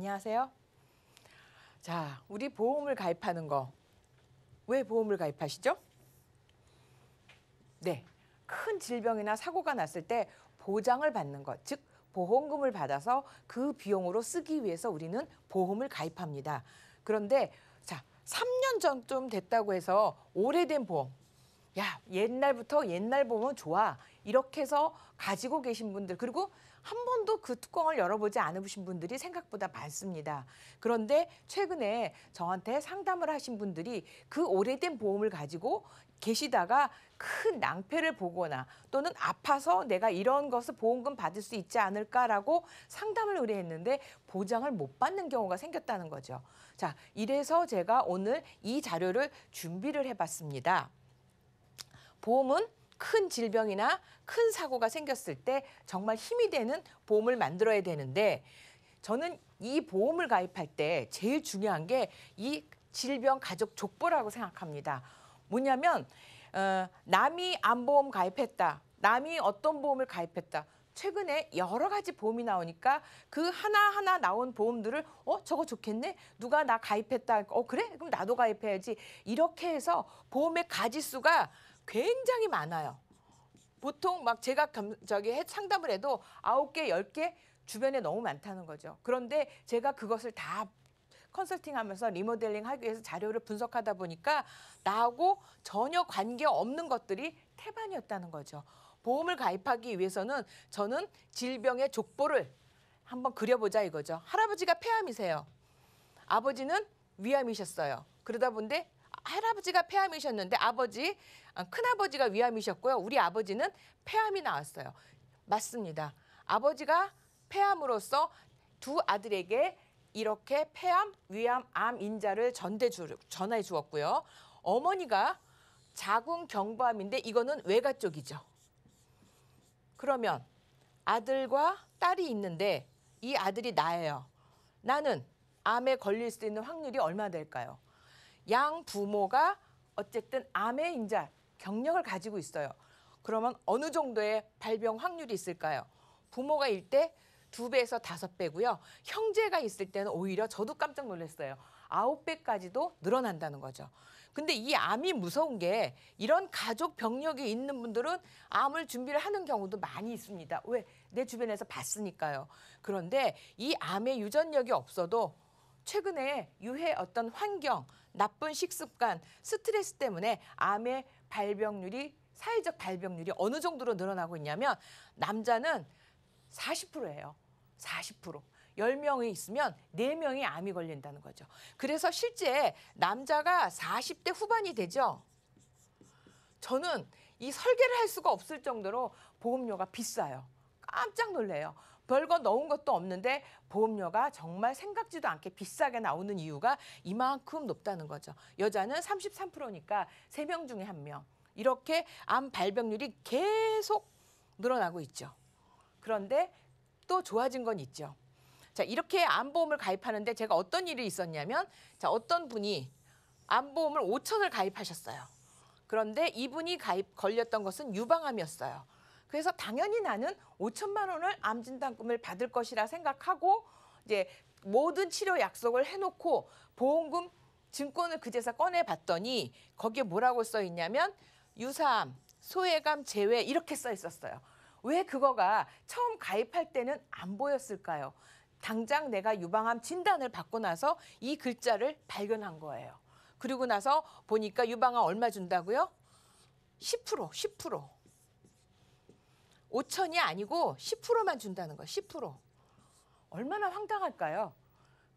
안녕하세요. 자, 우리 보험을 가입하는 거. 왜 보험을 가입하시죠? 네, 큰 질병이나 사고가 났을 때 보장을 받는 것, 즉 보험금을 받아서 그 비용으로 쓰기 위해서 우리는 보험을 가입합니다. 그런데 자, 3년 전쯤 됐다고 해서 오래된 보험, 야, 옛날부터 옛날 보험은 좋아, 이렇게 해서 가지고 계신 분들, 그리고 한 번도 그 뚜껑을 열어보지 않으신 분들이 생각보다 많습니다. 그런데 최근에 저한테 상담을 하신 분들이 그 오래된 보험을 가지고 계시다가 큰 낭패를 보거나 또는 아파서 내가 이런 것을 보험금 받을 수 있지 않을까라고 상담을 의뢰했는데 보장을 못 받는 경우가 생겼다는 거죠. 자, 이래서 제가 오늘 이 자료를 준비를 해봤습니다. 보험은 큰 질병이나 큰 사고가 생겼을 때 정말 힘이 되는 보험을 만들어야 되는데 저는 이 보험을 가입할 때 제일 중요한 게 이 질병 가족 족보라고 생각합니다. 뭐냐면 남이 암보험 가입했다. 남이 어떤 보험을 가입했다. 최근에 여러 가지 보험이 나오니까 그 하나하나 나온 보험들을 저거 좋겠네? 누가 나 가입했다. 그래? 그럼 나도 가입해야지. 이렇게 해서 보험의 가지수가 굉장히 많아요. 보통 막 제가 상담을 해도 9개, 10개 주변에 너무 많다는 거죠. 그런데 제가 그것을 다 컨설팅하면서 리모델링 하기 위해서 자료를 분석하다 보니까 나하고 전혀 관계없는 것들이 태반이었다는 거죠. 보험을 가입하기 위해서는 저는 질병의 족보를 한번 그려보자 이거죠. 할아버지가 폐암이세요. 아버지는 위암이셨어요. 그러다 보는데 할아버지가 폐암이셨는데 큰아버지가 위암이셨고요. 우리 아버지는 폐암이 나왔어요. 맞습니다. 아버지가 폐암으로써 두 아들에게 이렇게 폐암, 위암, 암 인자를 전해 주었고요. 어머니가 자궁경부암인데 이거는 외가 쪽이죠. 그러면 아들과 딸이 있는데 이 아들이 나예요. 나는 암에 걸릴 수 있는 확률이 얼마나 될까요? 양 부모가 어쨌든 암의 인자, 경력을 가지고 있어요. 그러면 어느 정도의 발병 확률이 있을까요? 부모가 일 때 2배에서 5배고요. 형제가 있을 때는 오히려 저도 깜짝 놀랐어요. 9배까지도 늘어난다는 거죠. 근데 이 암이 무서운 게 이런 가족 병력이 있는 분들은 암을 준비를 하는 경우도 많이 있습니다. 왜? 내 주변에서 봤으니까요. 그런데 이 암의 유전력이 없어도 최근에 유해 어떤 환경, 나쁜 식습관, 스트레스 때문에 암의 발병률이 사회적 발병률이 어느 정도로 늘어나고 있냐면 남자는 40%예요. 40%. 10명이 있으면 4명이 암이 걸린다는 거죠. 그래서 실제 남자가 40대 후반이 되죠. 저는 이 설계를 할 수가 없을 정도로 보험료가 비싸요. 깜짝 놀래요. 별거 넣은 것도 없는데 보험료가 정말 생각지도 않게 비싸게 나오는 이유가 이만큼 높다는 거죠. 여자는 33%니까 3명 중에 1명. 이렇게 암 발병률이 계속 늘어나고 있죠. 그런데 또 좋아진 건 있죠. 자, 이렇게 암보험을 가입하는데 제가 어떤 일이 있었냐면 어떤 분이 암보험을 5천을 가입하셨어요. 그런데 이분이 걸렸던 것은 유방암이었어요. 그래서 당연히 나는 5천만 원을 암 진단금을 받을 것이라 생각하고 이제 모든 치료 약속을 해놓고 보험금 증권을 그제서 꺼내 봤더니 거기에 뭐라고 써 있냐면 유사암, 소외감 제외 이렇게 써 있었어요. 왜 그거가 처음 가입할 때는 안 보였을까요? 당장 내가 유방암 진단을 받고 나서 이 글자를 발견한 거예요. 그리고 나서 보니까 유방암 얼마 준다고요? 10%. 5천이 아니고 10%만 준다는 거예요. 10%. 얼마나 황당할까요?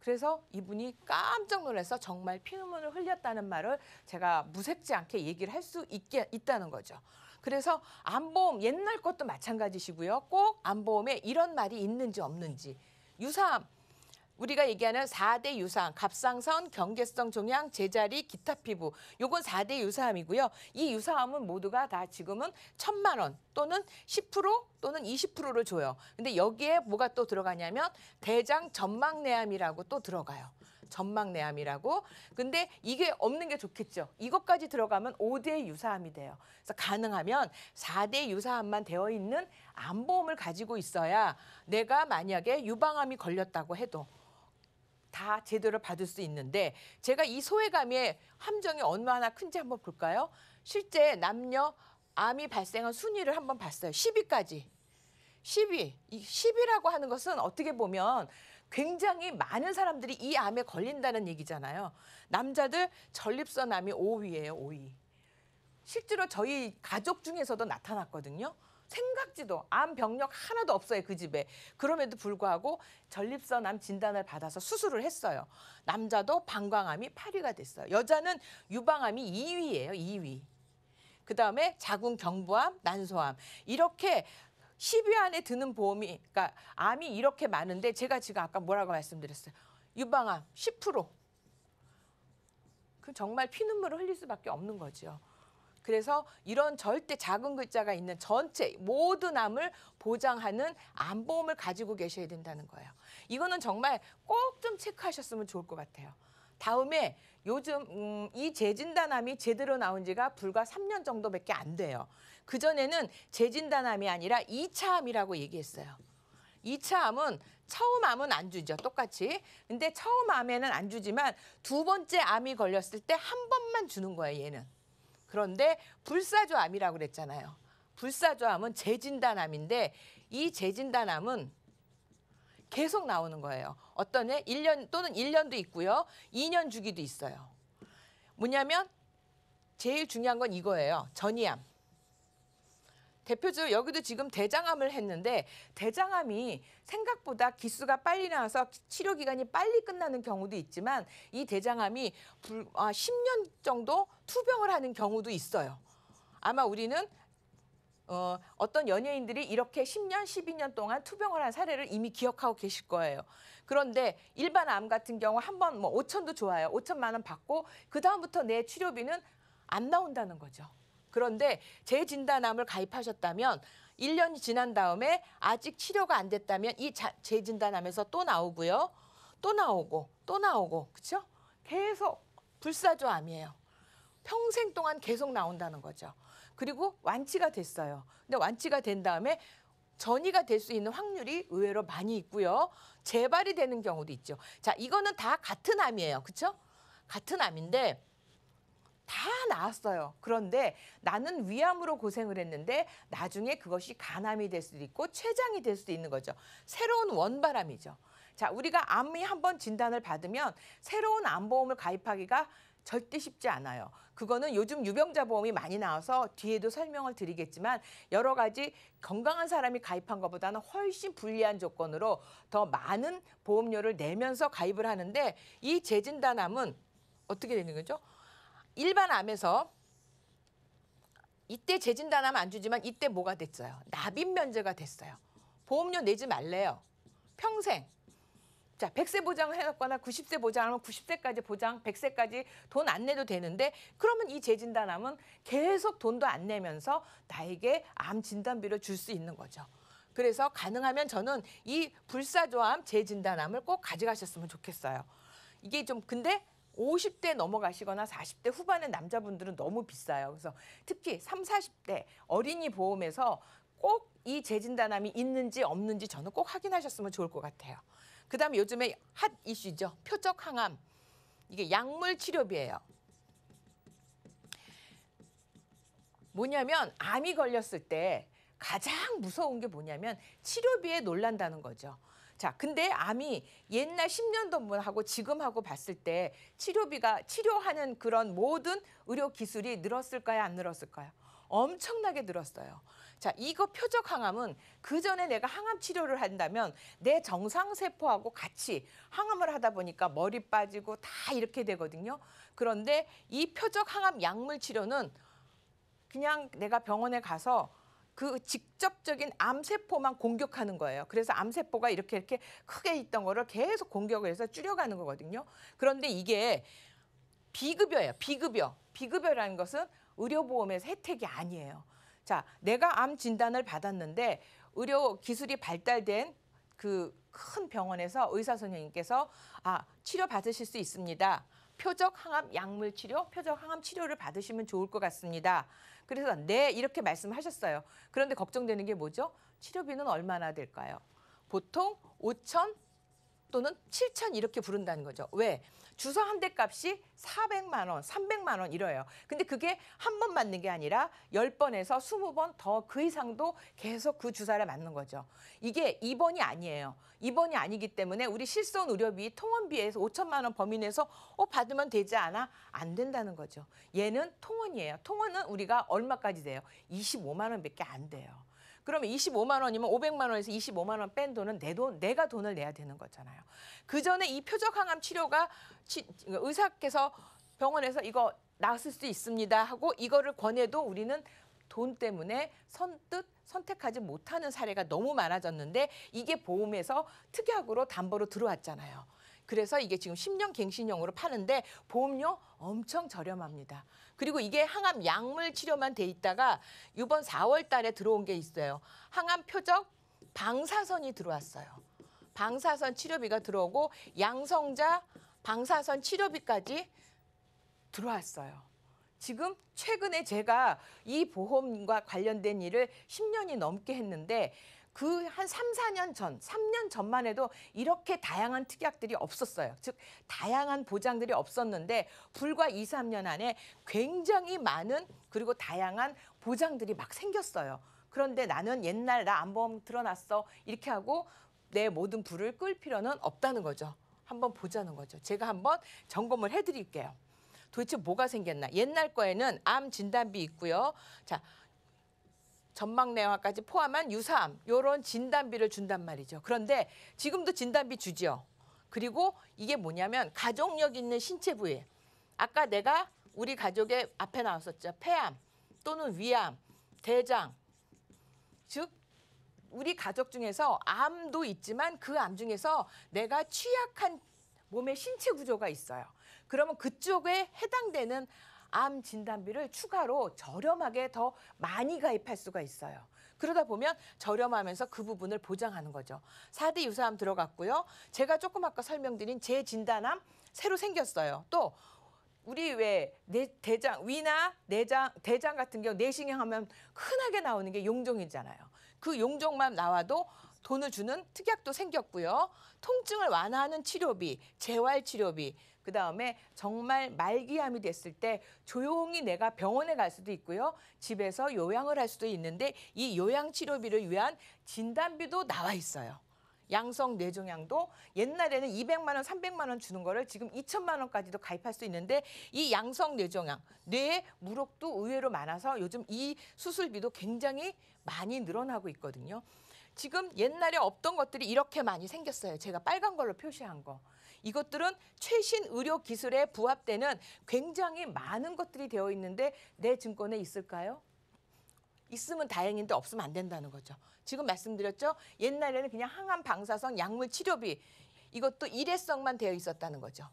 그래서 이분이 깜짝 놀라서 정말 피눈물을 흘렸다는 말을 제가 무색지 않게 얘기를 할 수 있다는 거죠. 그래서 암보험 옛날 것도 마찬가지시고요. 꼭 암보험에 이런 말이 있는지 없는지. 유사암, 우리가 얘기하는 4대 유사암, 갑상선, 경계성 종양, 제자리, 기타 피부. 요건 4대 유사암이고요. 이 유사암은 모두가 다 지금은 1,000만 원 또는 10% 또는 20%를 줘요. 근데 여기에 뭐가 또 들어가냐면 대장 전막내암이라고 또 들어가요. 전막내암이라고. 근데 이게 없는 게 좋겠죠. 이것까지 들어가면 5대 유사암이 돼요. 그래서 가능하면 4대 유사암만 되어 있는 암보험을 가지고 있어야 내가 만약에 유방암이 걸렸다고 해도 다 제대로 받을 수 있는데 제가 이 소외감의 함정이 얼마나 큰지 한번 볼까요? 실제 남녀 암이 발생한 순위를 한번 봤어요. 10위까지. 10위. 이 10위라고 하는 것은 어떻게 보면 굉장히 많은 사람들이 이 암에 걸린다는 얘기잖아요. 남자들 전립선암이 5위예요, 5위. 실제로 저희 가족 중에서도 나타났거든요. 생각지도 암 병력 하나도 없어요, 그 집에. 그럼에도 불구하고 전립선암 진단을 받아서 수술을 했어요. 남자도 방광암이 8위가 됐어요. 여자는 유방암이 2위예요, 2위. 그다음에 자궁경부암, 난소암. 이렇게 10위 안에 드는 보험이, 그러니까 암이 이렇게 많은데 제가 지금 아까 뭐라고 말씀드렸어요. 유방암 10%. 그 정말 피눈물을 흘릴 수밖에 없는 거죠. 그래서 이런 절대 작은 글자가 있는 전체 모든 암을 보장하는 암보험을 가지고 계셔야 된다는 거예요. 이거는 정말 꼭 좀 체크하셨으면 좋을 것 같아요. 다음에 요즘 이 재진단암이 제대로 나온 지가 불과 3년 정도밖에 안 돼요. 그전에는 재진단암이 아니라 2차 암이라고 얘기했어요. 2차 암은 처음 암은 안 주죠. 똑같이. 근데 처음 암에는 안 주지만 두 번째 암이 걸렸을 때 한 번만 주는 거예요, 얘는. 그런데 불사조암이라고 그랬잖아요. 불사조암은 재진단암인데 이 재진단암은 계속 나오는 거예요. 어떤 애 1년 또는 1년도 있고요. 2년 주기도 있어요. 뭐냐면 제일 중요한 건 이거예요. 전이암. 대표적으로 여기도 지금 대장암을 했는데 대장암이 생각보다 기수가 빨리 나와서 치료 기간이 빨리 끝나는 경우도 있지만 이 대장암이 10년 정도 투병을 하는 경우도 있어요. 아마 우리는 어떤 연예인들이 이렇게 10년, 12년 동안 투병을 한 사례를 이미 기억하고 계실 거예요. 그런데 일반 암 같은 경우 한 번 뭐 5천도 좋아요. 5천만 원 받고 그다음부터 내 치료비는 안 나온다는 거죠. 그런데 재진단암을 가입하셨다면 1년이 지난 다음에 아직 치료가 안 됐다면 이 재진단암에서 또 나오고요. 또 나오고 또 나오고 그렇죠? 계속 불사조암이에요. 평생 동안 계속 나온다는 거죠. 그리고 완치가 됐어요. 근데 완치가 된 다음에 전이가 될 수 있는 확률이 의외로 많이 있고요. 재발이 되는 경우도 있죠. 자, 이거는 다 같은 암이에요. 그렇죠? 같은 암인데 다 나았어요. 그런데 나는 위암으로 고생을 했는데 나중에 그것이 간암이 될 수도 있고 췌장이 될 수도 있는 거죠. 새로운 원발암이죠. 자, 우리가 암이 한번 진단을 받으면 새로운 암보험을 가입하기가 절대 쉽지 않아요. 그거는 요즘 유병자 보험이 많이 나와서 뒤에도 설명을 드리겠지만 여러 가지 건강한 사람이 가입한 것보다는 훨씬 불리한 조건으로 더 많은 보험료를 내면서 가입을 하는데 이 재진단암은 어떻게 되는 거죠? 일반 암에서 이때 재진단암 안 주지만 이때 뭐가 됐어요? 납입 면제가 됐어요. 보험료 내지 말래요. 평생. 자, 100세 보장을 해놨거나 90세 보장하면 90세까지 보장, 100세까지 돈 안 내도 되는데 그러면 이 재진단암은 계속 돈도 안 내면서 나에게 암 진단비를 줄 수 있는 거죠. 그래서 가능하면 저는 이 불사조암 재진단암을 꼭 가져가셨으면 좋겠어요. 이게 좀 근데 50대 넘어가시거나 40대 후반의 남자분들은 너무 비싸요. 그래서 특히 30, 40대 어린이 보험에서 꼭 이 재진단암이 있는지 없는지 저는 꼭 확인하셨으면 좋을 것 같아요. 그다음에 요즘에 핫 이슈죠. 표적 항암. 이게 약물 치료비예요. 뭐냐면 암이 걸렸을 때 가장 무서운 게 뭐냐면 치료비에 놀란다는 거죠. 자, 근데 암이 옛날 10년 전하고 지금하고 봤을 때 치료비가 치료하는 그런 모든 의료 기술이 늘었을까요? 안 늘었을까요? 엄청나게 늘었어요. 자, 이거 표적 항암은 그전에 내가 항암 치료를 한다면 내 정상 세포하고 같이 항암을 하다 보니까 머리 빠지고 다 이렇게 되거든요. 그런데 이 표적 항암 약물 치료는 그냥 내가 병원에 가서 그 직접적인 암세포만 공격하는 거예요. 그래서 암세포가 이렇게 크게 있던 거를 계속 공격을 해서 줄여가는 거거든요. 그런데 이게 비급여예요. 비급여. 비급여라는 것은 의료보험에서 혜택이 아니에요. 자, 내가 암 진단을 받았는데 의료 기술이 발달된 그 큰 병원에서 의사 선생님께서 치료 받으실 수 있습니다. 표적 항암 약물 치료, 표적 항암 치료를 받으시면 좋을 것 같습니다. 그래서 네, 이렇게 말씀하셨어요. 그런데 걱정되는 게 뭐죠? 치료비는 얼마나 될까요? 보통 5천, 또는 7천 이렇게 부른다는 거죠. 왜? 주사 한 대 값이 400만 원, 300만 원 이래요. 근데 그게 한 번 맞는 게 아니라 10번에서 20번 더 그 이상도 계속 그 주사를 맞는 거죠. 이게 입원이 아니에요. 입원이 아니기 때문에 우리 실손 의료비 통원비에서 5천만 원 범위 내에서 받으면 되지 않아? 안 된다는 거죠. 얘는 통원이에요. 통원은 우리가 얼마까지 돼요? 25만 원밖에 안 돼요. 그러면 25만 원이면 500만 원에서 25만 원 뺀 돈은 내가 돈을 내야 되는 거잖아요. 그 전에 이 표적항암 치료가 의사께서 병원에서 이거 나았을 수 있습니다 하고 이거를 권해도 우리는 돈 때문에 선뜻 선택하지 못하는 사례가 너무 많아졌는데 이게 보험에서 특약으로 담보로 들어왔잖아요. 그래서 이게 지금 10년 갱신형으로 파는데 보험료 엄청 저렴합니다. 그리고 이게 항암 약물 치료만 돼 있다가 이번 4월 달에 들어온 게 있어요. 항암 표적 방사선이 들어왔어요. 방사선 치료비가 들어오고 양성자 방사선 치료비까지 들어왔어요. 지금 최근에 제가 이 보험과 관련된 일을 10년이 넘게 했는데 그 한 3, 4년 전, 3년 전만 해도 이렇게 다양한 특약들이 없었어요. 즉 다양한 보장들이 없었는데 불과 2, 3년 안에 굉장히 많은 그리고 다양한 보장들이 막 생겼어요. 그런데 나는 옛날 나 암보험 들어놨어 이렇게 하고 내 모든 불을 끌 필요는 없다는 거죠. 한번 보자는 거죠. 제가 한번 점검을 해드릴게요. 도대체 뭐가 생겼나? 옛날 거에는 암 진단비 있고요. 자, 전막내화까지 포함한 유사암 이런 진단비를 준단 말이죠. 그런데 지금도 진단비 주죠. 그리고 이게 뭐냐면 가족력 있는 신체 부위. 아까 내가 우리 가족의 앞에 나왔었죠. 폐암 또는 위암, 대장. 즉 우리 가족 중에서 암도 있지만 그 암 중에서 내가 취약한 몸의 신체 구조가 있어요. 그러면 그쪽에 해당되는 암 진단비를 추가로 저렴하게 더 많이 가입할 수가 있어요. 그러다 보면 저렴하면서 그 부분을 보장하는 거죠. 4대 유사암 들어갔고요. 제가 조금 아까 설명드린 재진단암 새로 생겼어요. 또 우리 왜 대장, 위나 내장, 대장 같은 경우 내시경 하면 흔하게 나오는 게 용종이잖아요. 그 용종만 나와도 돈을 주는 특약도 생겼고요. 통증을 완화하는 치료비, 재활치료비, 그다음에 정말 말기암이 됐을 때 조용히 내가 병원에 갈 수도 있고요. 집에서 요양을 할 수도 있는데 이 요양치료비를 위한 진단비도 나와 있어요. 양성 뇌종양도 옛날에는 200만 원, 300만 원 주는 거를 지금 2천만 원까지도 가입할 수 있는데 이 양성 뇌종양, 뇌에 무록도 의외로 많아서 요즘 이 수술비도 굉장히 많이 늘어나고 있거든요. 지금 옛날에 없던 것들이 이렇게 많이 생겼어요. 제가 빨간 걸로 표시한 거. 이것들은 최신 의료 기술에 부합되는 굉장히 많은 것들이 되어 있는데 내 증권에 있을까요? 있으면 다행인데 없으면 안 된다는 거죠. 지금 말씀드렸죠? 옛날에는 그냥 항암 방사선 약물 치료비 이것도 일회성만 되어 있었다는 거죠.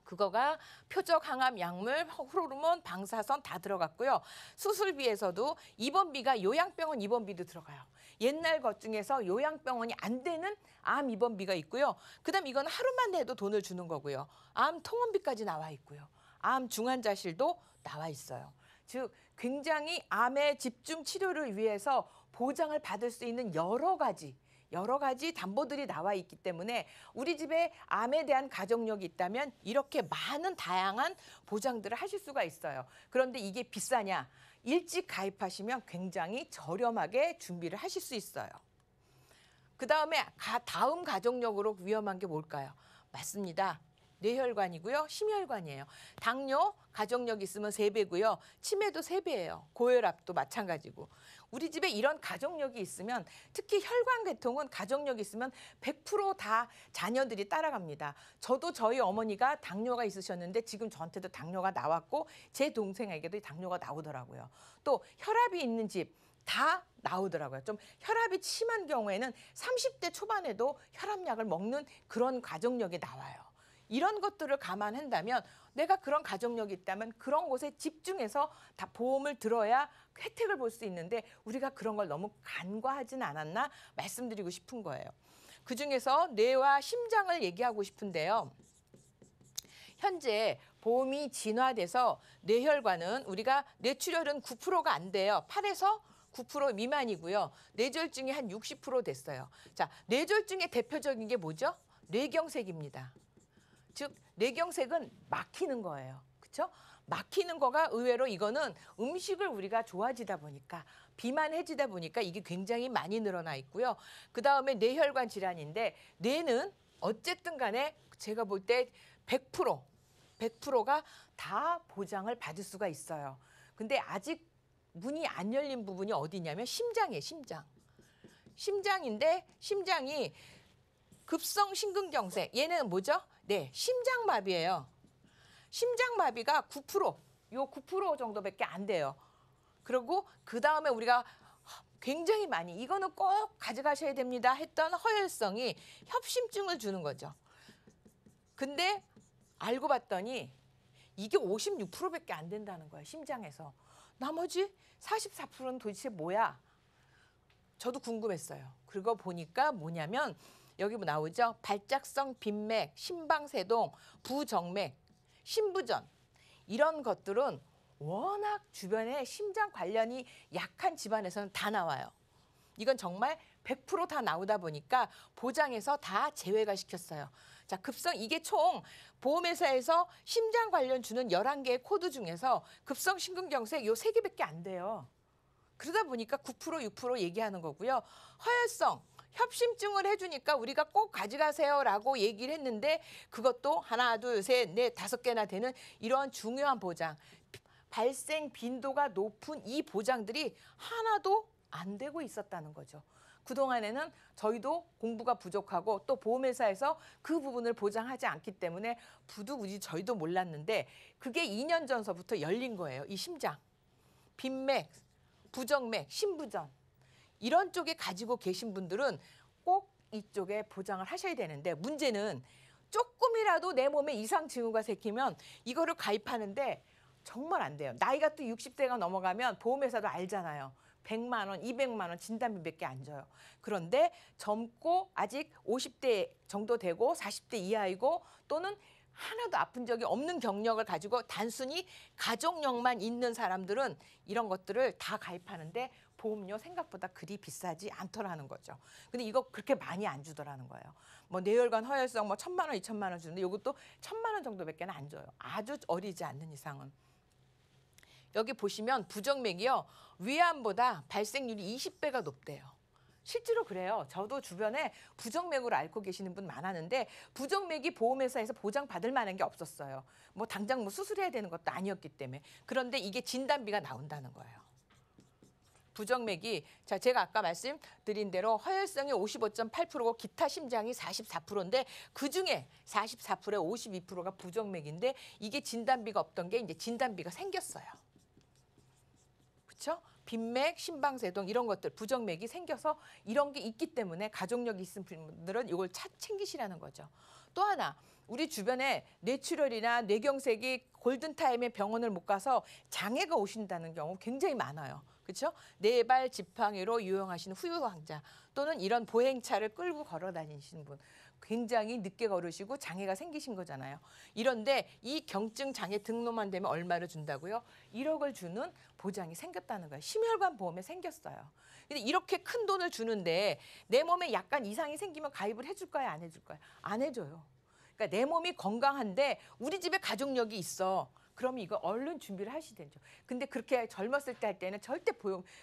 그거가 표적 항암 약물, 호르몬, 방사선 다 들어갔고요. 수술비에서도 입원비가 요양병원 입원비도 들어가요. 옛날 것 중에서 요양병원이 안 되는 암 입원비가 있고요. 그다음 이건 하루만 내도 돈을 주는 거고요. 암 통원비까지 나와 있고요. 암 중환자실도 나와 있어요. 즉 굉장히 암의 집중 치료를 위해서 보장을 받을 수 있는 여러 가지 담보들이 나와 있기 때문에 우리 집에 암에 대한 가족력이 있다면 이렇게 많은 다양한 보장들을 하실 수가 있어요. 그런데 이게 비싸냐? 일찍 가입하시면 굉장히 저렴하게 준비를 하실 수 있어요. 그다음에 다음 가족력으로 위험한 게 뭘까요? 맞습니다. 뇌혈관이고요. 심혈관이에요. 당뇨 가족력 있으면 3배고요. 치매도 3배예요. 고혈압도 마찬가지고. 우리 집에 이런 가족력이 있으면 특히 혈관계통은 가족력이 있으면 100% 다 자녀들이 따라갑니다. 저도 저희 어머니가 당뇨가 있으셨는데 지금 저한테도 당뇨가 나왔고 제 동생에게도 당뇨가 나오더라고요. 또 혈압이 있는 집 다 나오더라고요. 좀 혈압이 심한 경우에는 30대 초반에도 혈압약을 먹는 그런 가족력이 나와요. 이런 것들을 감안한다면 내가 그런 가족력이 있다면 그런 곳에 집중해서 다 보험을 들어야 혜택을 볼 수 있는데 우리가 그런 걸 너무 간과하진 않았나 말씀드리고 싶은 거예요. 그중에서 뇌와 심장을 얘기하고 싶은데요. 현재 보험이 진화돼서 뇌혈관은 우리가 뇌출혈은 9%가 안 돼요. 8에서 9% 미만이고요. 뇌졸중이 한 60% 됐어요. 자, 뇌졸중의 대표적인 게 뭐죠? 뇌경색입니다. 즉 뇌경색은 막히는 거예요. 그렇죠? 막히는 거가 의외로 이거는 음식을 우리가 좋아지다 보니까 비만해지다 보니까 이게 굉장히 많이 늘어나 있고요. 그다음에 뇌혈관 질환인데 뇌는 어쨌든 간에 제가 볼 때 100%가 다 보장을 받을 수가 있어요. 근데 아직 문이 안 열린 부분이 어디냐면 심장이에요. 심장인데 심장이 급성 심근경색 얘는 뭐죠? 네, 심장마비예요. 심장마비가 9%, 요 9% 정도밖에 안 돼요. 그리고 그 다음에 우리가 굉장히 많이 이거는 꼭 가져가셔야 됩니다 했던 허혈성이 협심증을 주는 거죠. 근데 알고 봤더니 이게 56%밖에 안 된다는 거예요. 심장에서. 나머지 44%는 도대체 뭐야? 저도 궁금했어요. 그거 보니까 뭐냐면 여기 뭐 나오죠? 발작성 빈맥, 심방세동, 부정맥, 심부전 이런 것들은 워낙 주변에 심장 관련이 약한 집안에서는 다 나와요. 이건 정말 100%다 나오다 보니까 보장에서 다 제외가 시켰어요. 자, 급성 이게 총 보험회사에서 심장 관련 주는 11개의 코드 중에서 급성 심근경색 요 3개밖에 안 돼요. 그러다 보니까 9%, 6% 얘기하는 거고요. 허혈성, 협심증을 해주니까 우리가 꼭 가져가세요라고 얘기를 했는데 그것도 하나, 둘, 셋, 넷, 5개나 되는 이러한 중요한 보장, 발생 빈도가 높은 이 보장들이 하나도 안 되고 있었다는 거죠. 그동안에는 저희도 공부가 부족하고 또 보험회사에서 그 부분을 보장하지 않기 때문에 부득이지 저희도 몰랐는데 그게 2년 전서부터 열린 거예요. 이 심장, 빈맥, 부정맥, 심부전 이런 쪽에 가지고 계신 분들은 꼭 이쪽에 보장을 하셔야 되는데 문제는 조금이라도 내 몸에 이상 징후가 생기면 이거를 가입하는데 정말 안 돼요. 나이가 또 60대가 넘어가면 보험회사도 알잖아요. 100만 원, 200만 원 진단비밖에 안 줘요. 그런데 젊고 아직 50대 정도 되고 40대 이하이고 또는 하나도 아픈 적이 없는 경력을 가지고 단순히 가족력만 있는 사람들은 이런 것들을 다 가입하는데 보험료 생각보다 그리 비싸지 않더라는 거죠. 근데 이거 그렇게 많이 안 주더라는 거예요. 뭐 뇌혈관 허혈성 뭐 1,000만 원, 2,000만 원 주는데 이것도 1,000만 원 정도밖에 안 줘요. 아주 어리지 않는 이상은. 여기 보시면 부정맥이요. 위암보다 발생률이 20배가 높대요. 실제로 그래요. 저도 주변에 부정맥으로 앓고 계시는 분 많았는데 부정맥이 보험회사에서 보장받을 만한 게 없었어요. 뭐 당장 뭐 수술해야 되는 것도 아니었기 때문에. 그런데 이게 진단비가 나온다는 거예요. 부정맥이 자 제가 아까 말씀드린 대로 허혈성이 55.8%고 기타 심장이 44%인데 그중에 44%에 52%가 부정맥인데 이게 진단비가 없던 게 이제 진단비가 생겼어요. 그렇죠? 빈맥, 심방세동 이런 것들 부정맥이 생겨서 이런 게 있기 때문에 가족력이 있는 분들은 이걸 챙기시라는 거죠. 또 하나 우리 주변에 뇌출혈이나 뇌경색이 골든타임에 병원을 못 가서 장애가 오신다는 경우 굉장히 많아요. 그렇죠? 뇌발 지팡이로 유용하시는 후유환자 또는 이런 보행차를 끌고 걸어 다니시는 분 굉장히 늦게 걸으시고 장애가 생기신 거잖아요. 이런데 이 경증 장애 등록만 되면 얼마를 준다고요? 1억을 주는 보장이 생겼다는 거예요. 심혈관 보험에 생겼어요. 근데 이렇게 큰 돈을 주는데 내 몸에 약간 이상이 생기면 가입을 해줄 거야, 안 해줄 거야? 안 해줘요. 그러니까 내 몸이 건강한데 우리 집에 가족력이 있어. 그러면 이거 얼른 준비를 하시야 되죠. 근데 그렇게 젊었을 때 할 때는 절대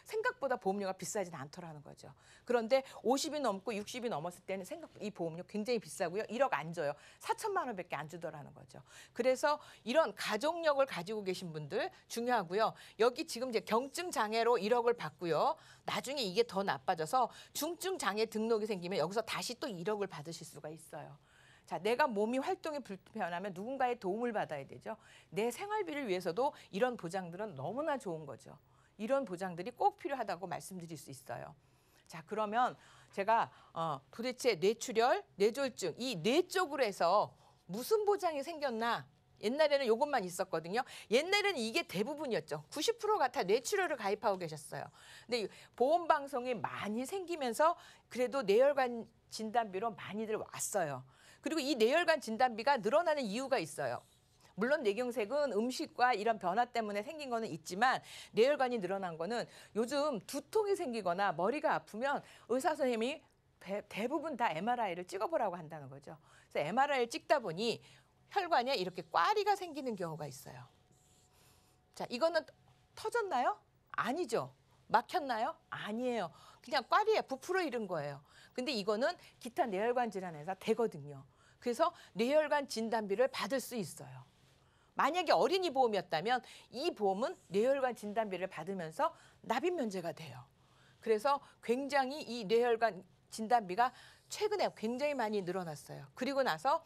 생각보다 보험료가 비싸진 않더라는 거죠. 그런데 50이 넘고 60이 넘었을 때는 이 보험료 굉장히 비싸고요. 1억 안 줘요. 4천만 원밖에 안 주더라는 거죠. 그래서 이런 가족력을 가지고 계신 분들 중요하고요. 여기 지금 이제 경증 장애로 1억을 받고요. 나중에 이게 더 나빠져서 중증 장애 등록이 생기면 여기서 다시 또 1억을 받으실 수가 있어요. 자, 내가 몸이 활동이 불편하면 누군가의 도움을 받아야 되죠. 내 생활비를 위해서도 이런 보장들은 너무나 좋은 거죠. 이런 보장들이 꼭 필요하다고 말씀드릴 수 있어요. 자, 그러면 제가 도대체 뇌출혈, 뇌졸중 이 뇌 쪽으로 해서 무슨 보장이 생겼나? 옛날에는 이것만 있었거든요. 옛날에는 이게 대부분이었죠. 90%가 다 뇌출혈을 가입하고 계셨어요. 근데 보험 방송이 많이 생기면서 그래도 뇌혈관 진단비로 많이들 왔어요. 그리고 이 뇌혈관 진단비가 늘어나는 이유가 있어요. 물론 뇌경색은 음식과 이런 변화 때문에 생긴 거는 있지만 뇌혈관이 늘어난 거는 요즘 두통이 생기거나 머리가 아프면 의사 선생님이 대부분 다 MRI를 찍어보라고 한다는 거죠. 그래서 MRI를 찍다 보니 혈관에 이렇게 꽈리가 생기는 경우가 있어요. 자, 이거는 터졌나요? 아니죠. 막혔나요? 아니에요. 그냥 꽈리에 부풀어 이른 거예요. 근데 이거는 기타 뇌혈관 질환에서 되거든요. 그래서 뇌혈관 진단비를 받을 수 있어요. 만약에 어린이 보험이었다면 이 보험은 뇌혈관 진단비를 받으면서 납입 면제가 돼요. 그래서 굉장히 이 뇌혈관 진단비가 최근에 굉장히 많이 늘어났어요. 그리고 나서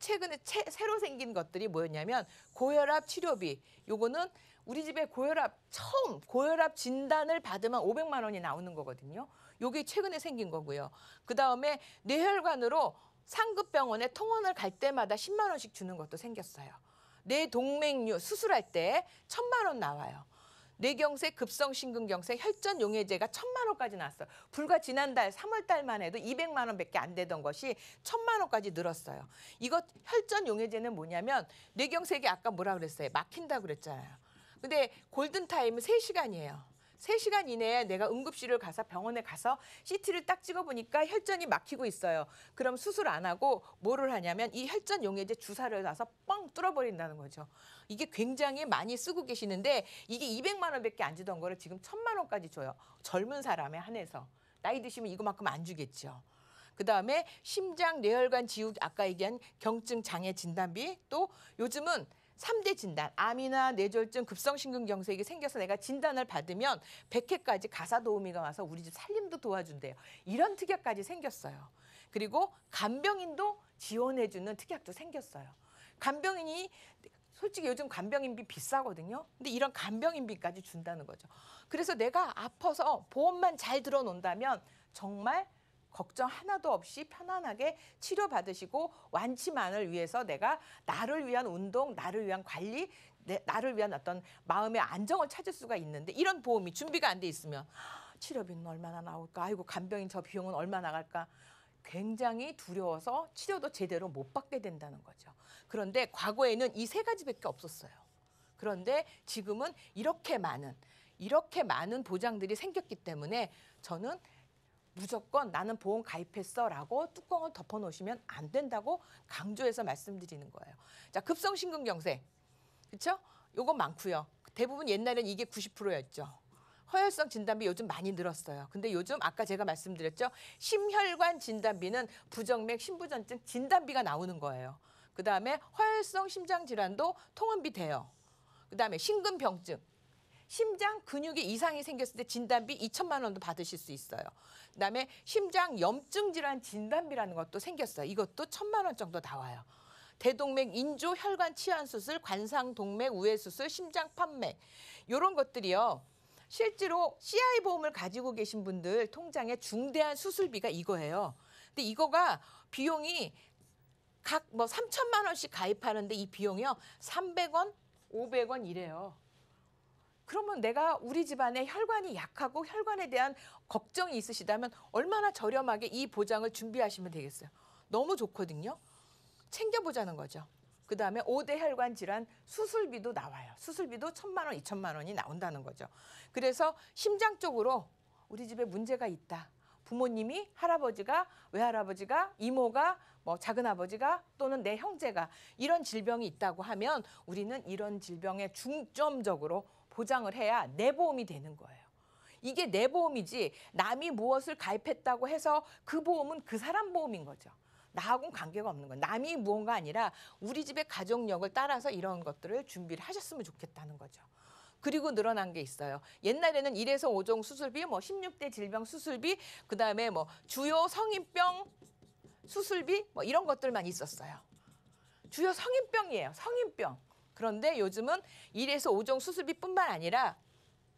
최근에 새로 생긴 것들이 뭐였냐면 고혈압 치료비. 요거는 우리 집에 처음 고혈압 진단을 받으면 500만 원이 나오는 거거든요. 요게 최근에 생긴 거고요. 그다음에 뇌혈관으로 상급병원에 통원을 갈 때마다 10만 원씩 주는 것도 생겼어요. 뇌동맥류 수술할 때 1,000만 원 나와요. 뇌경색, 급성심근경색, 혈전용해제가 1,000만 원까지 나왔어요. 불과 지난달 3월 달만 해도 200만 원밖에 안 되던 것이 1,000만 원까지 늘었어요. 이거 혈전용해제는 뭐냐면 뇌경색이 아까 뭐라 그랬어요? 막힌다고 그랬잖아요. 근데 골든타임은 3시간이에요. 3시간 이내에 내가 응급실을 가서 병원에 가서 CT를 딱 찍어보니까 혈전이 막히고 있어요. 그럼 수술 안 하고 뭐를 하냐면 이 혈전 용해제 주사를 놔서 뻥 뚫어버린다는 거죠. 이게 굉장히 많이 쓰고 계시는데 이게 200만 원밖에 안 주던 거를 지금 1,000만 원까지 줘요. 젊은 사람에 한해서. 나이 드시면 이거만큼 안 주겠죠. 그다음에 심장 뇌혈관 지우 아까 얘기한 경증 장애 진단비 또 요즘은 3대 진단, 암이나 뇌졸중, 급성심근경색이 생겨서 내가 진단을 받으면 100회까지 가사 도우미가 와서 우리 집 살림도 도와준대요. 이런 특약까지 생겼어요. 그리고 간병인도 지원해주는 특약도 생겼어요. 간병인이 솔직히 요즘 간병인비 비싸거든요. 근데 이런 간병인비까지 준다는 거죠. 그래서 내가 아파서 보험만 잘 들어놓는다면 정말 걱정 하나도 없이 편안하게 치료받으시고 완치만을 위해서 내가 나를 위한 운동, 나를 위한 관리, 나를 위한 어떤 마음의 안정을 찾을 수가 있는데 이런 보험이 준비가 안 돼 있으면 치료비는 얼마나 나올까? 아이고 간병인 저 비용은 얼마 나갈까? 굉장히 두려워서 치료도 제대로 못 받게 된다는 거죠. 그런데 과거에는 이 3가지밖에 없었어요. 그런데 지금은 이렇게 많은 보장들이 생겼기 때문에 저는 무조건 나는 보험 가입했어라고 뚜껑을 덮어놓으시면 안 된다고 강조해서 말씀드리는 거예요. 자, 급성심근경색, 그렇죠? 요거 많고요. 대부분 옛날엔 이게 90%였죠. 허혈성 진단비 요즘 많이 늘었어요. 근데 요즘 아까 제가 말씀드렸죠. 심혈관 진단비는 부정맥, 심부전증 진단비가 나오는 거예요. 그다음에 허혈성 심장질환도 통원비 돼요. 그다음에 심근병증. 심장 근육에 이상이 생겼을 때 진단비 2,000만 원도 받으실 수 있어요. 그다음에 심장 염증 질환 진단비라는 것도 생겼어요. 이것도 1,000만 원 정도 나와요. 대동맥 인조 혈관 치환 수술, 관상 동맥 우회 수술, 심장 판맥 이런 것들이요. 실제로 CI 보험을 가지고 계신 분들 통장에 중대한 수술비가 이거예요. 근데 이거가 비용이 각 3,000만 원씩 가입하는데 이 비용이요. 300원, 500원 이래요. 그러면 내가 우리 집안에 혈관이 약하고 혈관에 대한 걱정이 있으시다면 얼마나 저렴하게 이 보장을 준비하시면 되겠어요. 너무 좋거든요. 챙겨보자는 거죠. 그다음에 5대 혈관 질환 수술비도 나와요. 수술비도 1,000만 원, 2,000만 원이 나온다는 거죠. 그래서 심장 쪽으로 우리 집에 문제가 있다. 부모님이, 할아버지가, 외할아버지가, 이모가, 작은아버지가 또는 내 형제가 이런 질병이 있다고 하면 우리는 이런 질병에 중점적으로 보장을 해야 내 보험이 되는 거예요. 이게 내 보험이지 남이 무엇을 가입했다고 해서 그 보험은 그 사람 보험인 거죠. 나하고는 관계가 없는 거예요. 남이 무언가 아니라 우리 집의 가족력을 따라서 이런 것들을 준비를 하셨으면 좋겠다는 거죠. 그리고 늘어난 게 있어요. 옛날에는 1에서 5종 수술비, 16대 질병 수술비, 그다음에 주요 성인병 수술비 이런 것들만 있었어요. 주요 성인병이에요. 성인병. 그런데 요즘은 1에서 5종 수술비뿐만 아니라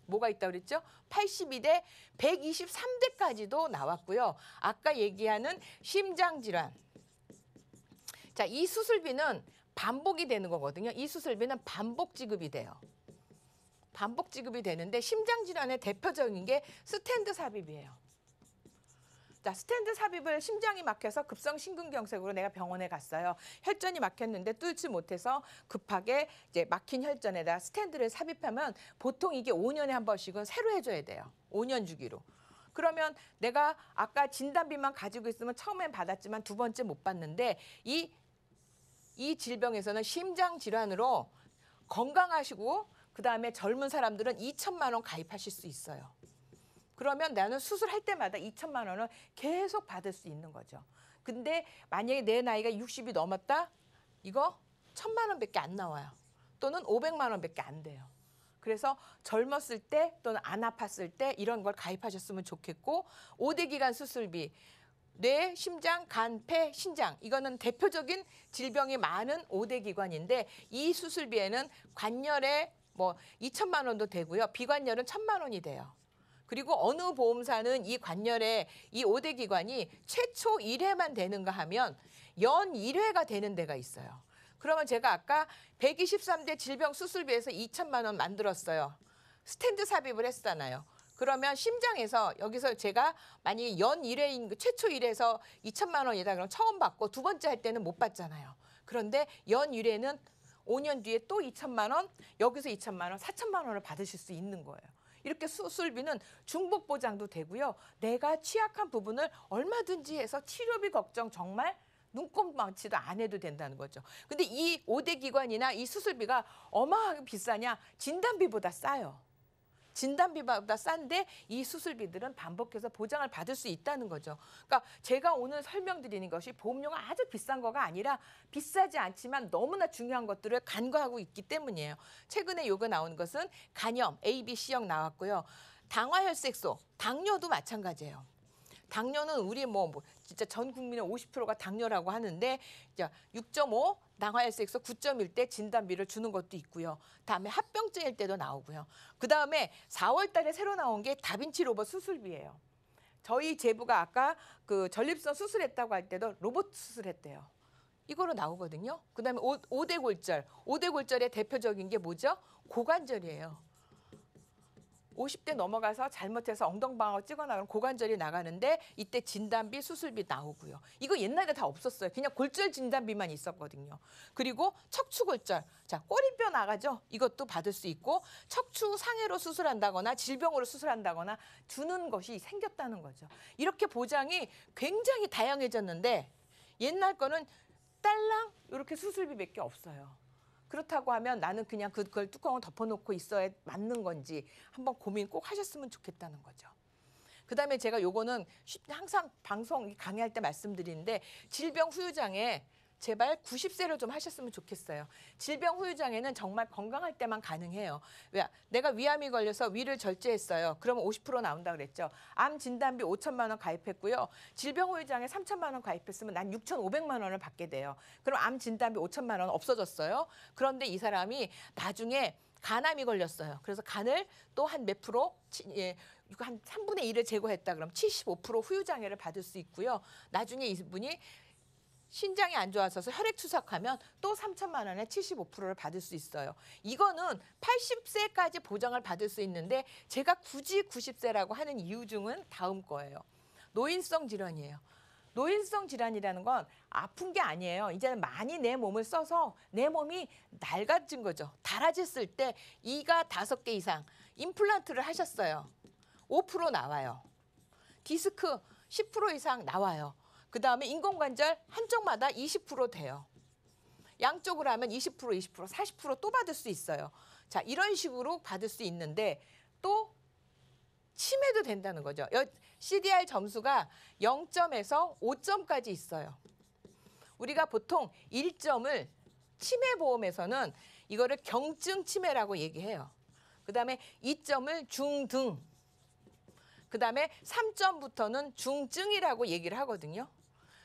뭐가 있다고 그랬죠? 82대, 123대까지도 나왔고요. 아까 얘기하는 심장질환. 자, 이 수술비는 반복이 되는 거거든요. 이 수술비는 반복 지급이 돼요. 반복 지급이 되는데 심장질환의 대표적인 게 스텐트 삽입이에요. 자, 스텐트 삽입을 심장이 막혀서 급성심근경색으로 내가 병원에 갔어요. 혈전이 막혔는데 뚫지 못해서 급하게 이제 막힌 혈전에다 스텐트를 삽입하면 보통 이게 5년에 한 번씩은 새로 해줘야 돼요. 5년 주기로. 그러면 내가 아까 진단비만 가지고 있으면 처음엔 받았지만 두 번째 못 받는데 이 질병에서는 심장 질환으로 건강하시고 그다음에 젊은 사람들은 2천만 원 가입하실 수 있어요. 그러면 나는 수술할 때마다 2천만 원을 계속 받을 수 있는 거죠. 근데 만약에 내 나이가 60이 넘었다? 이거 1,000만 원밖에 안 나와요. 또는 500만 원밖에 안 돼요. 그래서 젊었을 때 또는 안 아팠을 때 이런 걸 가입하셨으면 좋겠고 5대 기관 수술비, 뇌, 심장, 간, 폐, 신장 이거는 대표적인 질병이 많은 5대 기관인데 이 수술비에는 관열에 뭐 2천만 원도 되고요. 비관열은 1,000만 원이 돼요. 그리고 어느 보험사는 이 관열에 이 5대 기관이 최초 1회만 되는가 하면 연 1회가 되는 데가 있어요. 그러면 제가 아까 123대 질병 수술비에서 2천만 원 만들었어요. 스탠드 삽입을 했잖아요. 그러면 심장에서 여기서 제가 만약에 연 1회인 최초 1회에서 2천만 원이다 그러면 처음 받고 두 번째 할 때는 못 받잖아요. 그런데 연 1회는 5년 뒤에 또 2천만 원, 여기서 2천만 원, 4천만 원을 받으실 수 있는 거예요. 이렇게 수술비는 중복 보장도 되고요. 내가 취약한 부분을 얼마든지 해서 치료비 걱정 정말 눈꼽만치도 안 해도 된다는 거죠. 근데 이 5대 기관이나 이 수술비가 어마어마하게 비싸냐? 진단비보다 싸요. 진단비보다 싼데 이 수술비들은 반복해서 보장을 받을 수 있다는 거죠. 그러니까 제가 오늘 설명드리는 것이 보험료가 아주 비싼 거가 아니라 비싸지 않지만 너무나 중요한 것들을 간과하고 있기 때문이에요. 최근에 요거 나온 것은 간염 A, B, C형 나왔고요. 당화혈색소, 당뇨도 마찬가지예요. 당뇨는 우리 진짜 전 국민의 50%가 당뇨라고 하는데 6.5 당화혈색소 9.1 때 진단비를 주는 것도 있고요. 다음에 합병증일 때도 나오고요. 그다음에 4월 달에 새로 나온 게 다빈치 로봇 수술비예요. 저희 제부가 아까 그 전립선 수술했다고 할 때도 로봇 수술했대요. 이거로 나오거든요. 그다음에 5대 골절. 5대 골절의 대표적인 게 뭐죠? 고관절이에요. 50대 넘어가서 잘못해서 엉덩방아 찍어나가면 고관절이 나가는데 이때 진단비, 수술비 나오고요. 이거 옛날에 다 없었어요. 그냥 골절 진단비만 있었거든요. 그리고 척추골절, 자 꼬리뼈 나가죠. 이것도 받을 수 있고 척추 상해로 수술한다거나 질병으로 수술한다거나 주는 것이 생겼다는 거죠. 이렇게 보장이 굉장히 다양해졌는데 옛날 거는 딸랑 이렇게 수술비밖에 없어요. 그렇다고 하면 나는 그냥 그걸 뚜껑을 덮어놓고 있어야 맞는 건지 한번 고민 꼭 하셨으면 좋겠다는 거죠. 그다음에 제가 요거는 항상 방송 강의할 때 말씀드리는데 질병 후유장애 제발 90세를 좀 하셨으면 좋겠어요. 질병 후유장애는 정말 건강할 때만 가능해요. 왜? 내가 위암이 걸려서 위를 절제했어요. 그러면 50% 나온다 그랬죠. 암 진단비 5천만 원 가입했고요. 질병 후유장애 3천만 원 가입했으면 난 6,500만 원을 받게 돼요. 그럼 암 진단비 5천만 원 없어졌어요. 그런데 이 사람이 나중에 간암이 걸렸어요. 그래서 간을 또 한 몇 프로, 한 3분의 1을 제거했다 그러면 75% 후유장애를 받을 수 있고요. 나중에 이분이 신장이 안 좋아서 혈액 투석하면 또 3천만 원에 75%를 받을 수 있어요. 이거는 80세까지 보장을 받을 수 있는데 제가 굳이 90세라고 하는 이유 중은 다음 거예요. 노인성 질환이에요. 노인성 질환이라는 건 아픈 게 아니에요. 이제는 많이 내 몸을 써서 내 몸이 낡아진 거죠. 닳아졌을 때 이가 5개 이상 임플란트를 하셨어요. 5% 나와요. 디스크 10% 이상 나와요. 그다음에 인공관절 한쪽마다 20% 돼요. 양쪽으로 하면 20%, 20%, 40%또 받을 수 있어요. 자, 이런 식으로 받을 수 있는데 또 치매도 된다는 거죠. CDR 점수가 0점에서 5점까지 있어요. 우리가 보통 1점을 치매보험에서는 이거를 경증 치매라고 얘기해요. 그다음에 2점을 중등, 그다음에 3점부터는 중증이라고 얘기를 하거든요.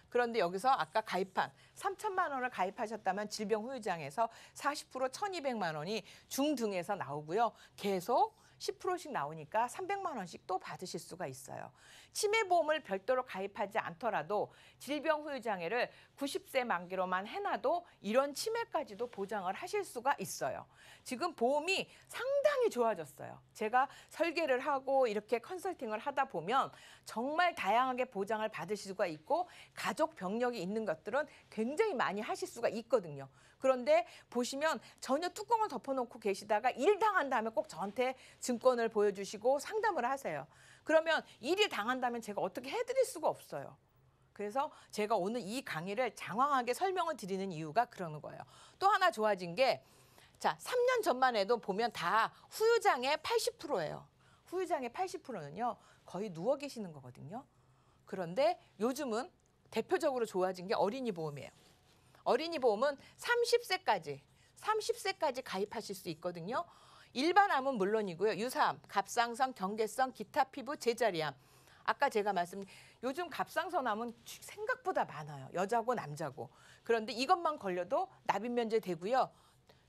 그런데 여기서 아까 가입한 3천만 원을 가입하셨다면 질병 후유장에서 40% 1,200만 원이 중등에서 나오고요. 계속 10%씩 나오니까 300만 원씩 또 받으실 수가 있어요. 치매보험을 별도로 가입하지 않더라도 질병 후유장애를 90세 만기로만 해놔도 이런 치매까지도 보장을 하실 수가 있어요. 지금 보험이 상당히 좋아졌어요. 제가 설계를 하고 이렇게 컨설팅을 하다 보면 정말 다양하게 보장을 받으실 수가 있고 가족 병력이 있는 것들은 굉장히 많이 하실 수가 있거든요. 그런데 보시면 전혀 뚜껑을 덮어놓고 계시다가 일 당한 다음에 꼭 저한테 증권을 보여주시고 상담을 하세요. 그러면 일이 당한다면 제가 어떻게 해드릴 수가 없어요. 그래서 제가 오늘 이 강의를 장황하게 설명을 드리는 이유가 그러는 거예요. 또 하나 좋아진 게, 자, 3년 전만 해도 보면 다 후유장의 80%예요. 후유장의 80%는요, 거의 누워 계시는 거거든요. 그런데 요즘은 대표적으로 좋아진 게 어린이 보험이에요. 어린이 보험은 30세까지 가입하실 수 있거든요. 일반암은 물론이고요. 유사암, 갑상선, 경계성, 기타 피부, 제자리암. 아까 제가 요즘 갑상선암은 생각보다 많아요. 여자고 남자고. 그런데 이것만 걸려도 납입 면제 되고요.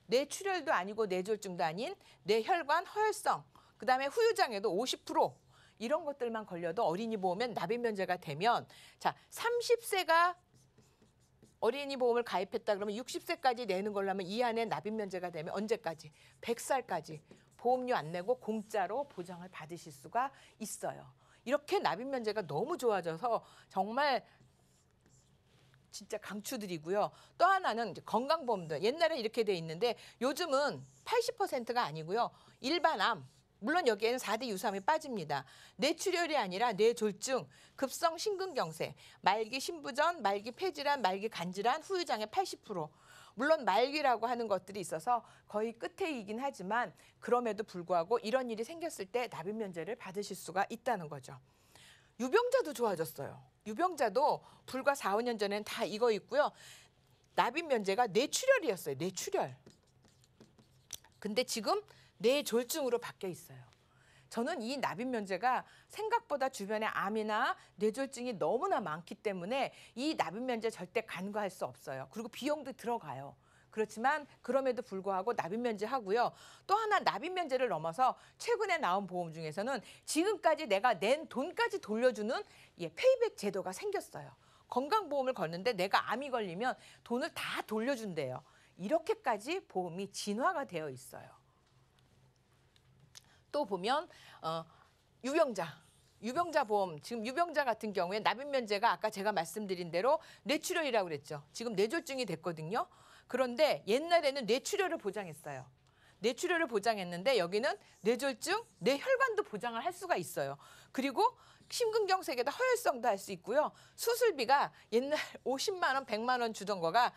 뇌출혈도 아니고 뇌졸중도 아닌 뇌혈관 허혈성, 그다음에 후유장애도 50%, 이런 것들만 걸려도 어린이 보험엔 납입 면제가 되면, 자, 30세가 어린이 보험을 가입했다 그러면 60세까지 내는 걸로 하면 이 안에 납입 면제가 되면 언제까지? 100살까지 보험료 안 내고 공짜로 보장을 받으실 수가 있어요. 이렇게 납입 면제가 너무 좋아져서 정말 진짜 강추드리고요. 또 하나는 이제 건강보험들. 옛날에 이렇게 돼 있는데 요즘은 80%가 아니고요. 일반암, 물론 여기에는 4대 유사암이 빠집니다. 뇌출혈이 아니라 뇌졸중, 급성 심근경색, 말기 신부전, 말기 폐질환, 말기 간질환, 후유장애 80%. 물론 말기라고 하는 것들이 있어서 거의 끝에이긴 하지만 그럼에도 불구하고 이런 일이 생겼을 때 납입 면제를 받으실 수가 있다는 거죠. 유병자도 좋아졌어요. 유병자도 불과 4, 5년 전에는 다 이거 있고요. 납입 면제가 뇌출혈이었어요. 뇌출혈. 근데 지금 뇌졸중으로 바뀌어 있어요. 저는 이 납입 면제가 생각보다 주변에 암이나 뇌졸중이 너무나 많기 때문에 이 납입 면제 절대 간과할 수 없어요. 그리고 비용도 들어가요. 그렇지만 그럼에도 불구하고 납입 면제하고요. 또 하나 납입 면제를 넘어서 최근에 나온 보험 중에서는 지금까지 내가 낸 돈까지 돌려주는 페이백 제도가 생겼어요. 건강보험을 걷는데 내가 암이 걸리면 돈을 다 돌려준대요. 이렇게까지 보험이 진화가 되어 있어요. 또 보면 유병자 보험, 지금 유병자 같은 경우에 납입 면제가 아까 제가 말씀드린 대로 뇌출혈이라고 그랬죠. 지금 뇌졸중이 됐거든요. 그런데 옛날에는 뇌출혈을 보장했어요. 뇌출혈을 보장했는데 여기는 뇌졸중, 뇌혈관도 보장을 할 수가 있어요. 그리고 심근경색에다 허혈성도 할 수 있고요. 수술비가 옛날 50만 원, 100만 원 주던 거가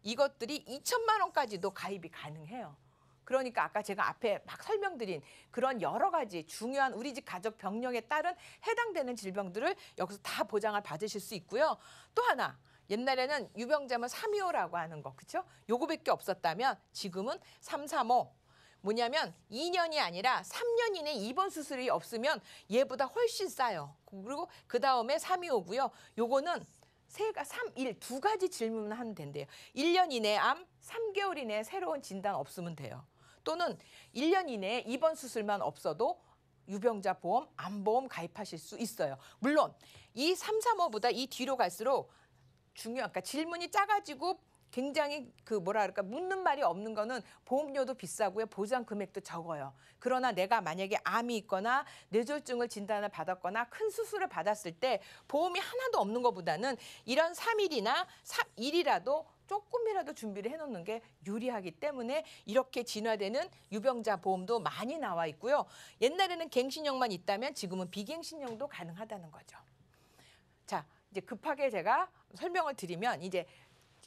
이것들이 2천만 원까지도 가입이 가능해요. 그러니까 아까 제가 앞에 막 설명드린 그런 여러 가지 중요한 우리 집 가족 병력에 따른 해당되는 질병들을 여기서 다 보장을 받으실 수 있고요. 또 하나, 옛날에는 유병자면 325라고 하는 거, 그렇죠? 요거밖에 없었다면 지금은 335. 뭐냐면 2년이 아니라 3년 이내 입원 수술이 없으면 얘보다 훨씬 싸요. 그리고 그 다음에 325고요. 요거는 두 가지 질문을 하면 된대요. 1년 이내 암, 3개월 이내에 새로운 진단 없으면 돼요. 또는 1년 이내에 입원 수술만 없어도 유병자 보험, 암보험 가입하실 수 있어요. 물론 이 335보다 이 뒤로 갈수록 그러니까 질문이 작아지고 굉장히 묻는 말이 없는 거는 보험료도 비싸고요. 보장 금액도 적어요. 그러나 내가 만약에 암이 있거나 뇌졸중을 진단을 받았거나 큰 수술을 받았을 때 보험이 하나도 없는 것보다는 이런 3일이나 3일이라도 조금이라도 준비를 해놓는 게 유리하기 때문에 이렇게 진화되는 유병자 보험도 많이 나와 있고요. 옛날에는 갱신형만 있다면 지금은 비갱신형도 가능하다는 거죠. 자, 이제 급하게 제가 설명을 드리면 이제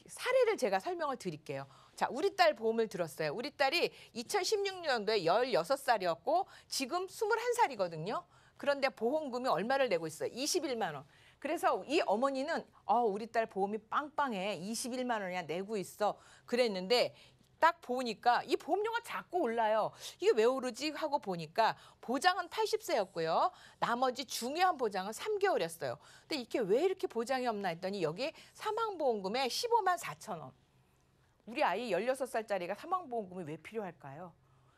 사례를 제가 설명을 드릴게요. 자, 우리 딸 보험을 들었어요. 우리 딸이 2016년도에 16살이었고 지금 21살이거든요. 그런데 보험금이 얼마를 내고 있어요? 21만 원. 그래서 이 어머니는 우리 딸 보험이 빵빵해. 21만 원이나 내고 있어. 그랬는데 딱 보니까 이 보험료가 자꾸 올라요. 이게 왜 오르지 하고 보니까 보장은 80세였고요. 나머지 중요한 보장은 3개월이었어요. 근데 이게 왜 이렇게 보장이 없나 했더니 여기 사망보험금에 15만 4천 원. 우리 아이 16살짜리가 사망보험금이 왜 필요할까요?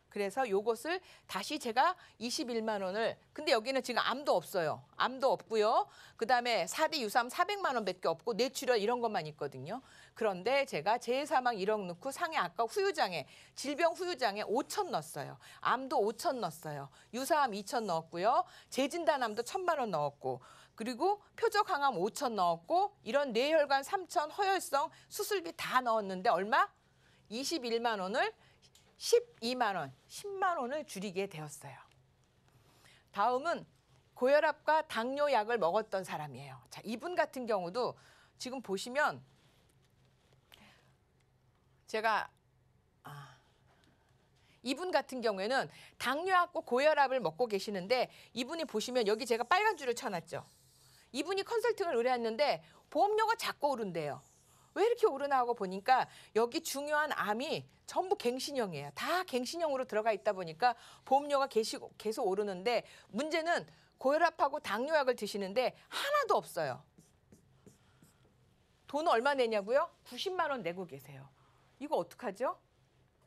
그래서 요것을 다시 제가 21만 원을, 근데 여기는 지금 암도 없어요. 암도 없고요. 그다음에 4대 유사암 400만 원밖에 없고 뇌출혈 이런 것만 있거든요. 그런데 제가 재사망 1억 넣고 상해 아까 후유장애, 질병 후유장애 5천 넣었어요. 암도 5천 넣었어요. 유사암 2천 넣었고요. 재진단암도 1,000만 원 넣었고, 그리고 표적항암 5천 넣었고, 이런 뇌혈관 3천, 허혈성 수술비 다 넣었는데 얼마? 21만 원을 12만 원, 10만 원을 줄이게 되었어요. 다음은 고혈압과 당뇨약을 먹었던 사람이에요. 자, 이분 같은 경우도 지금 보시면 제가 이분 같은 경우에는 당뇨약과 고혈압을 먹고 계시는데 이분이 보시면 여기 제가 빨간 줄을 쳐놨죠. 이분이 컨설팅을 의뢰했는데 보험료가 자꾸 오른대요. 왜 이렇게 오르나 하고 보니까 여기 중요한 암이 전부 갱신형이에요. 다 갱신형으로 들어가 있다 보니까 보험료가 계속 오르는데 문제는 고혈압하고 당뇨약을 드시는데 하나도 없어요. 돈 얼마 내냐고요? 90만 원 내고 계세요. 이거 어떡하죠?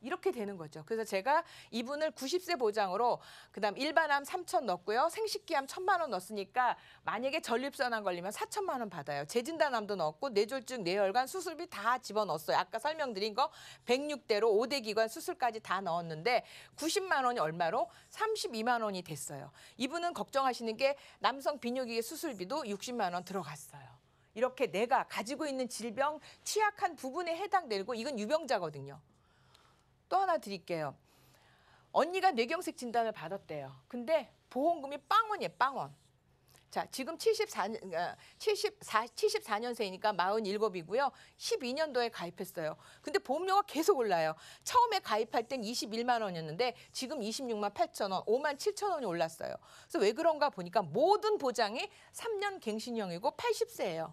이렇게 되는 거죠. 그래서 제가 이분을 90세 보장으로 그다음 일반암 3천 넣었고요. 생식기암 1,000만 원 넣었으니까 만약에 전립선암 걸리면 4천만 원 받아요. 재진단암도 넣었고 뇌졸중, 뇌혈관 수술비 다 집어넣었어요. 아까 설명드린 거 106대로 5대 기관 수술까지 다 넣었는데 90만 원이 얼마로? 32만 원이 됐어요. 이분은 걱정하시는 게 남성 비뇨기계 수술비도 60만 원 들어갔어요. 이렇게 내가 가지고 있는 질병 취약한 부분에 해당되고 이건 유병자거든요. 또 하나 드릴게요. 언니가 뇌경색 진단을 받았대요. 근데 보험금이 빵원이에요. 빵원. 자, 지금 74년생이니까 47이고요. 12년도에 가입했어요. 근데 보험료가 계속 올라요. 처음에 가입할 땐 21만 원이었는데 지금 26만 8천 원, 5만 7천 원이 올랐어요. 그래서 왜 그런가 보니까 모든 보장이 3년 갱신형이고 80세예요.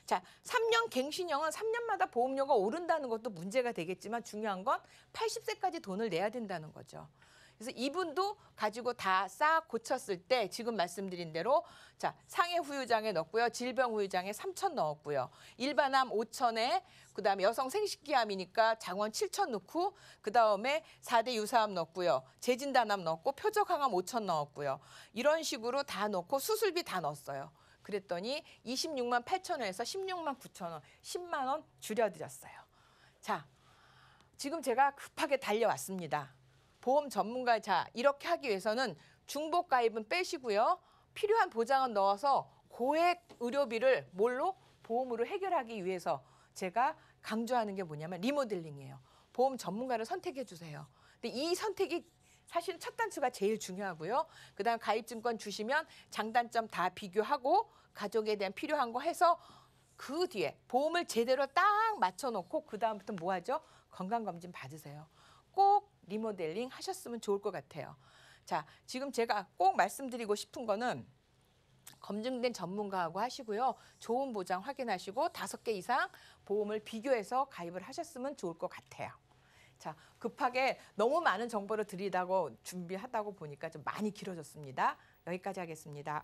자, 3년 갱신형은 3년마다 보험료가 오른다는 것도 문제가 되겠지만 중요한 건 80세까지 돈을 내야 된다는 거죠. 그래서 이분도 가지고 다 싹 고쳤을 때 지금 말씀드린 대로 자, 상해 후유장에 넣었고요. 질병 후유장에 3천 넣었고요. 일반암 5천에 그다음에 여성 생식기암이니까 장원 7천 넣고 그다음에 4대 유사암 넣었고요. 재진단암 넣었고 표적항암 5천 넣었고요. 이런 식으로 다 넣고 수술비 다 넣었어요. 그랬더니 26만 8천 원에서 16만 9천 원, 10만 원 줄여드렸어요. 자, 지금 제가 급하게 달려왔습니다. 보험 전문가, 자, 이렇게 하기 위해서는 중복 가입은 빼시고요. 필요한 보장은 넣어서 고액 의료비를 뭘로? 보험으로 해결하기 위해서 제가 강조하는 게 뭐냐면 리모델링이에요. 보험 전문가를 선택해 주세요. 근데 이 선택이 사실 첫 단추가 제일 중요하고요. 그다음 가입증권 주시면 장단점 다 비교하고 가족에 대한 필요한 거 해서 그 뒤에 보험을 제대로 딱 맞춰놓고 그다음부터 뭐 하죠? 건강검진 받으세요. 꼭 리모델링 하셨으면 좋을 것 같아요. 자, 지금 제가 꼭 말씀드리고 싶은 거는 검증된 전문가하고 하시고요. 좋은 보장 확인하시고 5개 이상 보험을 비교해서 가입을 하셨으면 좋을 것 같아요. 자, 급하게 너무 많은 정보를 드리다고 준비하다고 보니까 좀 많이 길어졌습니다. 여기까지 하겠습니다.